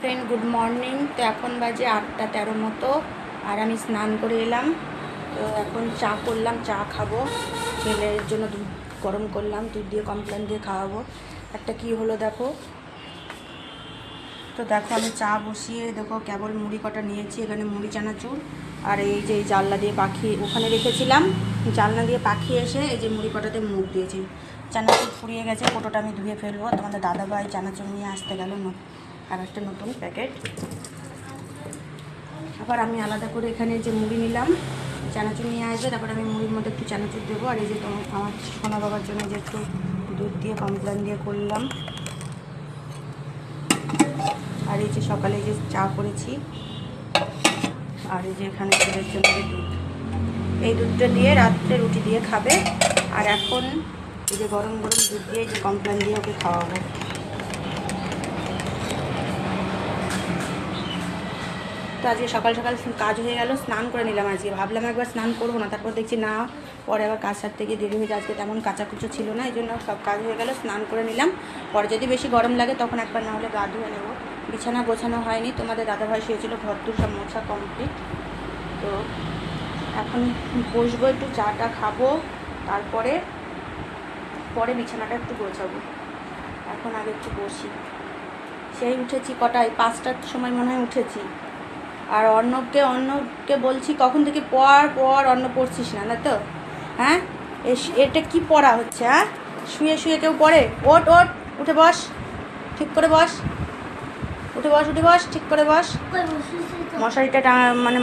Friend good morning. তো এখন বাজে 8টা 13 মতো, আর আমি স্নান করে এলাম। তো এখন চা করলাম, চা খাবো। ছেলের জন্য দুধ গরম করলাম, দুধ দিয়ে কমপ্লেন দিয়ে খাওয়াবো। একটা কি হলো দেখো, তো দেখো আমি চা বসিয়ে দেখো কেবল মুড়ি কটা নিয়েছি, এখানে মুড়ি চানাচুর। আর এই যে এই জানলা দিয়ে পাখি ওখানে রেখেছিলাম, জানলা দিয়ে পাখি এসে এই যে মুড়ি কটাতে মুখ দিয়েছি। চানাচুর ফুরিয়ে গেছে, কোটোটা আমি ধুয়ে ফেলবো। তোমাদের দাদাভাই চানাচুর নিয়ে আসতে গেল আর একটা নতুন প্যাকেট। আবার আমি আলাদা করে এখানে যে মুড়ি নিলাম, চানাচুর নিয়ে আসবে, তারপর আমি মুড়ির মধ্যে একটু চানাচুর দেবো। আর এই যে আমার সোনা বাবার জন্য যে একটু দুধ দিয়ে কমপ্লেন দিয়ে করলাম। আর এই যে সকালে যে চা করেছি, আর এই যে এখানে ছেলের জন্য দুধ, এই দুধটা দিয়ে রাত্রে রুটি দিয়ে খাবে। আর এখন এই যে গরম গরম দুধ দিয়ে যে কমপ্লেন দিয়ে ওকে খাওয়াবো। তো আজকে সকাল সকাল কাজ হয়ে গেল, স্নান করে নিলাম। আজকে ভাবলাম একবার স্নান করবো না, তারপর দেখছি না, পরে আবার কাজ সারতে গিয়ে দেরি হয়ে যায়। আজকে তেমন কাচাকুচো ছিল না, এই জন্য সব কাজ হয়ে গেল, স্নান করে নিলাম। পরে যদি বেশি গরম লাগে তখন একবার না হলে গা ধুয়ে নেবো। বিছানা গোছানো হয়নি, তোমাদের দাদাভাই শুয়েছিল, ঘরদূর সব মোছা কমপ্লিট। তো এখন বসবো, একটু চাটা খাবো, তারপরে পরে বিছানাটা একটু গোছাবো। এখন আগে একটু বসি। সেই উঠেছি কটায়, 5টার সময় মনে হয় উঠেছি। আর অর্ণবকে বলছি কখন থেকে পর অর্ণ পড়ছিস না, না তো? হ্যাঁ, এটা কি পড়া হচ্ছে? হ্যাঁ, শুয়ে শুয়ে কেউ পড়ে? ওঠ ওঠ, উঠে বস, ঠিক করে বস, উঠে বস, ঠিক করে বস। মশারিটা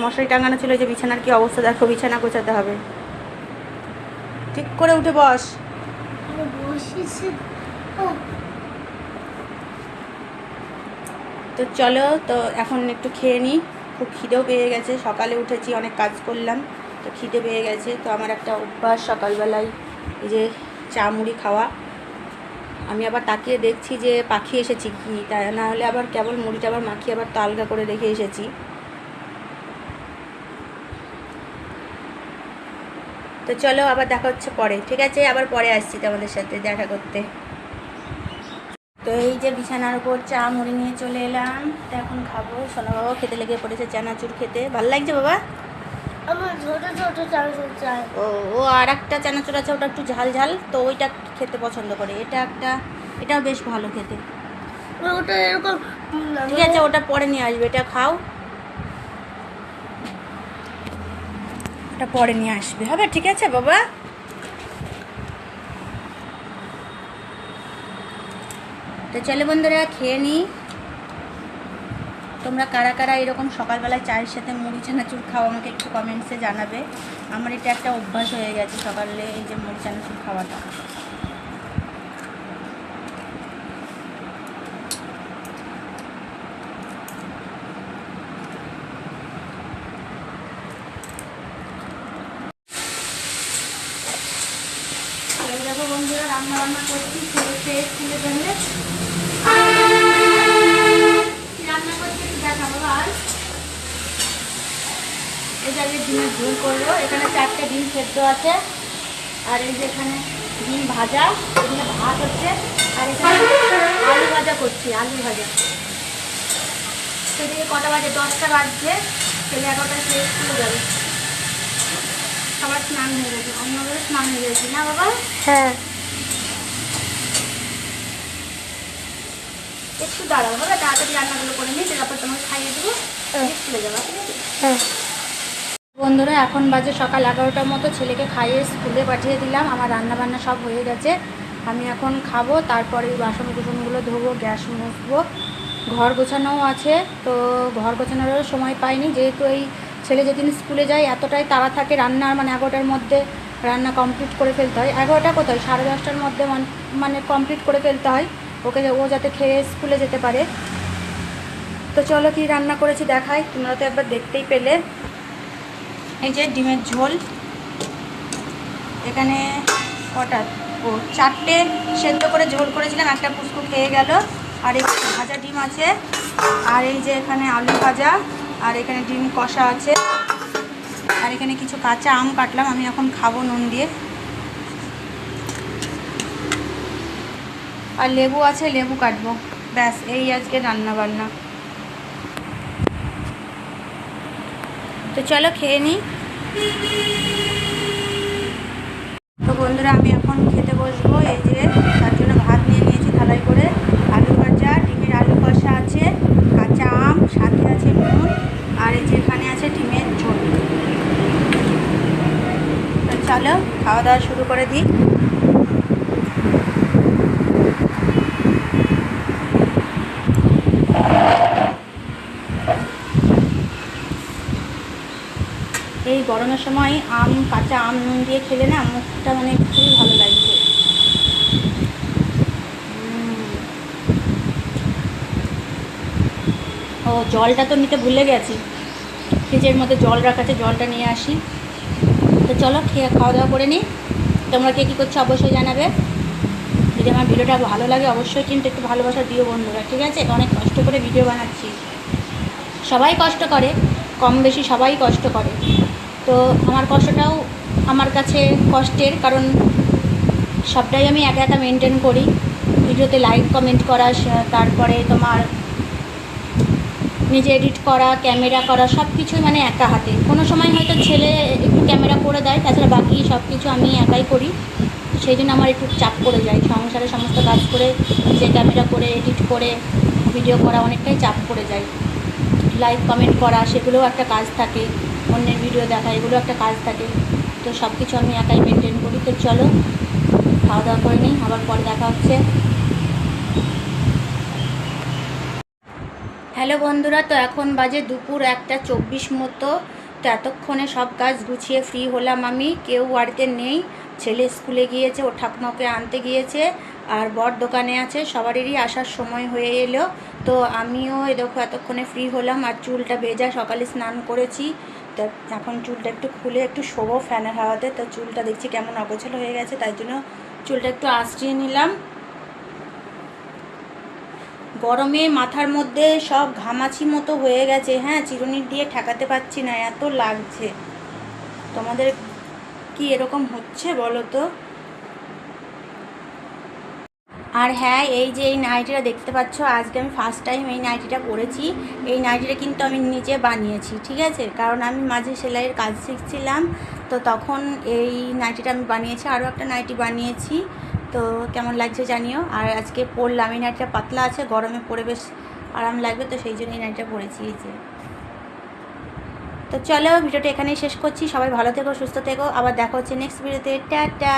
মশারি টাঙানো ছিল, যে বিছানার কি অবস্থা দেখো, বিছানা গোছাতে হবে, ঠিক করে উঠে বস। তো চলো, তো এখন একটু খেয়ে নিই, খুব খিদেও পেয়ে গেছে। সকালে উঠেছি, অনেক কাজ করলাম, তো খিদে পেয়ে গেছে। তো আমার একটা অভ্যাস সকালবেলায় এই যে চা মুড়ি খাওয়া। আমি আবার তাকিয়ে দেখছি যে পাখি এসেছি কি, তা না হলে আবার কেবল মুড়িটা আবার মাখিয়ে আবার তো আলগা করে রেখে এসেছি। তো চলো আবার দেখা হচ্ছে পরে, ঠিক আছে? আবার পরে আসছি তোমাদের সাথে দেখা করতে। তো এই যে বিছানার উপর চা মুড়ি নিয়ে চলে এলাম, তো এখন খাবো। সোনা বাবাও খেতে লেগে পড়েছে চানাচুর খেতে। ভালো লাগছে বাবা? আমার ছোট ছোট চানাচুর চাই। ও আর একটা চানাচুর আছে, ওটা একটু ঝাল ঝাল, তো ওইটা খেতে পছন্দ করে। এটাও বেশ ভালো খেতে। ওটা এরকম, ঠিক আছে, ওটা পরে নিয়ে আসবে, এটা খাও, ওটা পরে নিয়ে আসবে, হবে? ঠিক আছে বাবা। তো চলো বন্ধুরা, খেয়ে নিই। তোমরা কারা কারা এরকম সকালবেলায় চায়ের সাথে মুড়ি চানাচুর খাও, আমাকে একটু কমেন্টসে জানাবে। আমার এটা একটা অভ্যাস হয়ে গেছে সকালে এই যে মুড়ি চানাচুর খাওয়াটা। দেখো বন্ধুরা, রান্না বান্না করছি, ছেলে স্কুলে গেলে রান্না করতে একটু দেখাবো। আর এই যে আগে ডিমের ঝোল করবো, এখানে 4টে ডিম সেদ্ধ আছে, আর এই যে এখানে ডিম ভাজা, এখানে ভাত হচ্ছে, আর এখানে আলু ভাজা করছি, আলু ভাজা। সেদিকে কটা বাজে? 10টা বাজছে, ছেলে 11টায় খেয়ে স্কুলে যাবে। সবার স্নান হয়ে গেছে, অন্যদের স্নান হয়ে গেছে না বাবা? হ্যাঁ। একটু দাঁড়াও, হবে? তাড়াতাড়ি রান্নাগুলো করে নিই, তারপর তোমাকে খাইয়ে দেবো, স্কুলে যাবো, ঠিক আছে? হ্যাঁ। বন্ধুরা, এখন বাজে সকাল 11টার মতো, ছেলেকে খাইয়ে স্কুলে পাঠিয়ে দিলাম। আমার রান্না বান্না সব হয়ে গেছে, আমি এখন খাবো, তারপরে বাসন কুসনগুলো ধোবো, গ্যাস মুছবো, ঘর গোছানোও আছে। তো ঘর গোছানোরও সময় পাইনি, যেহেতু এই ছেলে যেদিন স্কুলে যায় এতটাই তাড়া থাকে, রান্নার 11টার মধ্যে রান্না কমপ্লিট করে ফেলতে হয়। 11টা কোথায়, 10:30টার মধ্যে কমপ্লিট করে ফেলতে হয় ওকে, ও যাতে খেয়ে স্কুলে যেতে পারে। তো চলো কি রান্না করেছি দেখাই, তোমরা তো একবার দেখতেই পেলে। এই যে ডিমের ঝোল, এখানে কটা, 4টে সেদ্ধ করে ঝোল করেছিলাম, একটা পুষ্কু খেয়ে গেল। আর এখানে ভাজা ডিম আছে, আর এই যে এখানে আলু ভাজা, আর এখানে ডিম কষা আছে, আর এখানে কিছু কাঁচা আম কাটলাম, আমি এখন খাবো নুন দিয়ে। আর লেবু আছে, লেবু কাটবো, ব্যাস এই আজকে রান্না বান্না। তো চলো খেয়ে নিই। তো বন্ধুরা আমি এখন খেতে বসবো। এই যে তার জন্য ভাত নিয়ে নিয়েছি থালায় করে, আলু ভাজা, ডিমের আলু কষা আছে, কাঁচা আম, সাথে আছে নুন, আর এই যে এখানে আছে ডিমের ঝোল। তো চলো খাওয়া দাওয়া শুরু করে দিই। এই গরমের সময় কাঁচা আম নুন দিয়ে খেলে না মুখটা মানে খুবই ভালো লাগছে। ও জলটা তো নিতে ভুলে গেছি, ফ্রিজের মধ্যে জল রাখা আছে, জলটা নিয়ে আসি। তো চলো খাওয়া দাওয়া করে নিই। তোমরা কে কী করছো অবশ্যই জানাবে। যদি আমার ভিডিওটা ভালো লাগে অবশ্যই কিন্তু একটু ভালোবাসা দিও বন্ধুরা, ঠিক আছে? অনেক কষ্ট করে ভিডিও বানাচ্ছি, সবাই কষ্ট করে, কম বেশি সবাই কষ্ট করে। তো আমার কষ্টটাও আমার কাছে কষ্টের, কারণ সবটাই আমি একা একা মেনটেন করি। ভিডিওতে লাইক কমেন্ট করা, তারপরে তোমার নিজে এডিট করা, ক্যামেরা করা, সব কিছুই মানে একা হাতে। কোনো সময় হয়তো ছেলে একটু ক্যামেরা করে দেয়, তাছাড়া বাকি সব কিছু আমি একাই করি। সেই জন্য আমার একটু চাপ পড়ে যায়, সংসারে সমস্ত কাজ করে নিজে ক্যামেরা করে এডিট করে ভিডিও করা অনেকটাই চাপ পড়ে যায়। লাইক কমেন্ট করা সেগুলোও একটা কাজ থাকে, অন্যের ভিডিও দেখা এগুলো একটা কাজ থাকে। তো সব কিছু আমি একাই মেনটেন করি। তো চলো খাওয়া দাওয়া করে নিই, আবার পরে দেখা হচ্ছে। হ্যালো বন্ধুরা, তো এখন বাজে দুপুর 1:24 মতো। তো এতক্ষণে সব কাজ গুছিয়ে ফ্রি হলাম আমি। কেউ বাড়িতে নেই, ছেলে স্কুলে গিয়েছে, ওর ঠাকুমাকে আনতে গিয়েছে, আর বর দোকানে আছে, সবারই আসার সময় হয়ে এলো। তো আমিও দেখো এতক্ষণে ফ্রি হলাম। আর চুলটা ভেজা, সকালে স্নান করেছি। তো এখন চুলটা একটু খুলে একটু শোবো ফ্যানের হাওয়াতে। তো চুলটা দেখছি কেমন অগোছালো হয়ে গেছে, তাই জন্য চুলটা একটু আঁচড়িয়ে নিলাম। গরমে মাথার মধ্যে সব ঘামাচি মতো হয়ে গেছে, হ্যাঁ, চিরুনি দিয়ে ঠেকাতে পারছি না, এত লাগছে। তোমাদের কি এরকম হচ্ছে বলো তো? আর হ্যাঁ, এই যে এই নাইটিটা দেখতে পাচ্ছ, আজকে আমি ফার্স্ট টাইম এই নাইটিটা পরেছি। এই নাইটিটা কিন্তু আমি নিজে বানিয়েছি, ঠিক আছে? কারণ আমি মাঝে সেলাইয়ের কাজ শিখছিলাম, তো তখন এই নাইটিটা আমি বানিয়েছি। আরও একটা নাইটি বানিয়েছি, তো কেমন লাগছে জানিও। আর আজকে পরলাম, এই নাইটিটা পাতলা আছে, গরমে পরে বেশ আরাম লাগবে, তো সেই জন্য এই নাইটিটা পরেছি। এই যে, তো চলো ভিডিওটা এখানেই শেষ করছি। সবাই ভালো থেকো, সুস্থ থেকো, আবার দেখা হচ্ছে নেক্সট ভিডিওতে। টাটা।